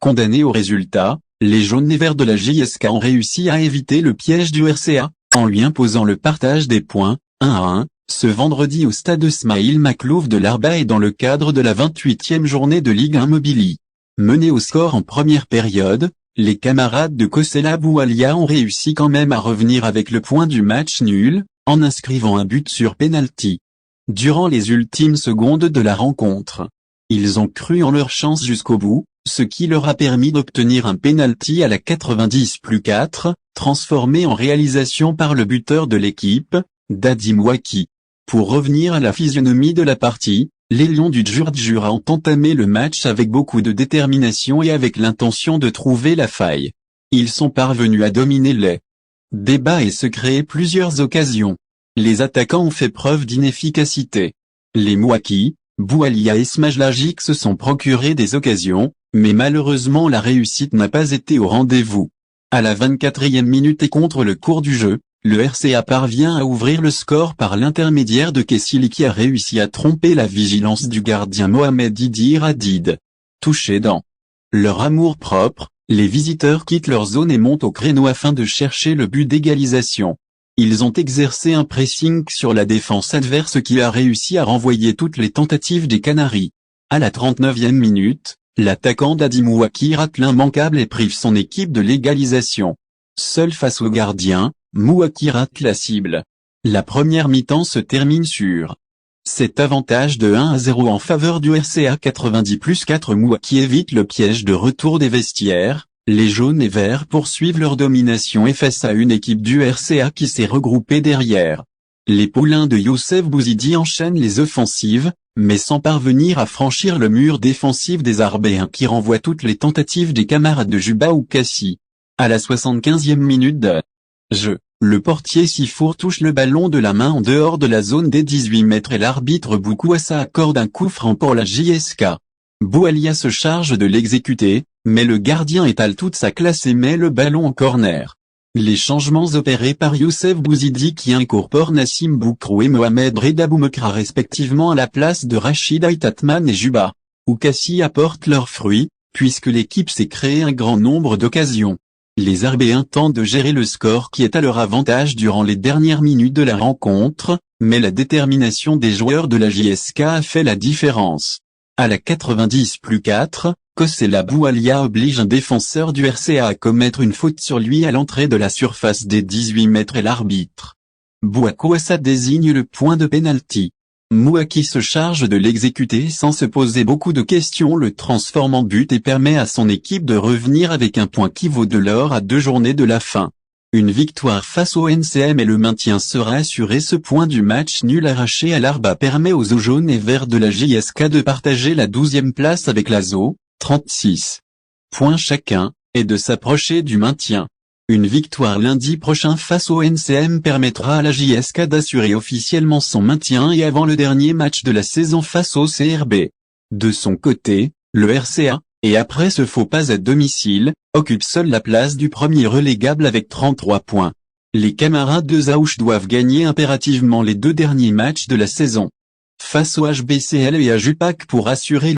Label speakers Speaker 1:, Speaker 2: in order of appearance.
Speaker 1: Condamnés au résultat, les jaunes et verts de la JSK ont réussi à éviter le piège du RCA, en lui imposant le partage des points, 1-1, ce vendredi au stade Ismail Maklouf de l'Arba et dans le cadre de la 28e journée de Ligue 1 Mobili. Menés au score en première période, les camarades de Kosela Boualia ont réussi quand même à revenir avec le point du match nul, en inscrivant un but sur penalty. Durant les ultimes secondes de la rencontre, ils ont cru en leur chance jusqu'au bout, ce qui leur a permis d'obtenir un penalty à la 90+4, transformé en réalisation par le buteur de l'équipe, Dadi Mouaki. Pour revenir à la physionomie de la partie, les Lions du Djurdjura ont entamé le match avec beaucoup de détermination et avec l'intention de trouver la faille. Ils sont parvenus à dominer les débats et se créer plusieurs occasions. Les attaquants ont fait preuve d'inefficacité. Les Mouaki, Boualia et Smajlagic se sont procurés des occasions, mais malheureusement la réussite n'a pas été au rendez-vous. À la 24e minute et contre le cours du jeu, le RCA parvient à ouvrir le score par l'intermédiaire de Kessili qui a réussi à tromper la vigilance du gardien Mohamed Idir Hadid. Touchés dans leur amour-propre, les visiteurs quittent leur zone et montent au créneau afin de chercher le but d'égalisation. Ils ont exercé un pressing sur la défense adverse qui a réussi à renvoyer toutes les tentatives des Canaries. À la 39e minute, l'attaquant Dadi Mouaki rate l'immanquable et prive son équipe de l'égalisation. Seul face au gardien, Mouaki rate la cible. La première mi-temps se termine sur cet avantage de 1-0 en faveur du RCA 90+4. Mouaki évite le piège de retour des vestiaires. Les jaunes et verts poursuivent leur domination et face à une équipe du RCA qui s'est regroupée derrière. Les poulains de Youssef Bouzidi enchaînent les offensives, mais sans parvenir à franchir le mur défensif des Arbéens qui renvoient toutes les tentatives des camarades de Juba ou Kassi. À la 75e minute de jeu, le portier Sifour touche le ballon de la main en dehors de la zone des 18 mètres et l'arbitre Boukouassa accorde un coup franc pour la JSK. Boualia se charge de l'exécuter, mais le gardien étale toute sa classe et met le ballon en corner. Les changements opérés par Youssef Bouzidi qui incorpore Nassim Boukrou et Mohamed Reda Boumekra respectivement à la place de Rachid Aitatman et Juba ou Kassi apportent leurs fruits, puisque l'équipe s'est créé un grand nombre d'occasions. Les Arbéens tentent de gérer le score qui est à leur avantage durant les dernières minutes de la rencontre, mais la détermination des joueurs de la JSK a fait la différence. À la 90+4, Kosela Boualia oblige un défenseur du RCA à commettre une faute sur lui à l'entrée de la surface des 18 mètres et l'arbitre Boukouassa désigne le point de pénalty. Mouaki se charge de l'exécuter sans se poser beaucoup de questions, le transforme en but et permet à son équipe de revenir avec un point qui vaut de l'or à 2 journées de la fin. Une victoire face au NCM et le maintien sera assuré. Ce point du match nul arraché à l'Arba permet aux eaux jaunes et verts de la JSK de partager la 12e place avec l'ASO, 36 points chacun, et de s'approcher du maintien. Une victoire lundi prochain face au NCM permettra à la JSK d'assurer officiellement son maintien et avant le dernier match de la saison face au CRB. De son côté, le RCA, et après ce faux pas à domicile, occupe seul la place du premier relégable avec 33 points. Les camarades de Zaouch doivent gagner impérativement les 2 derniers matchs de la saison face au HBCL et à Jupac pour assurer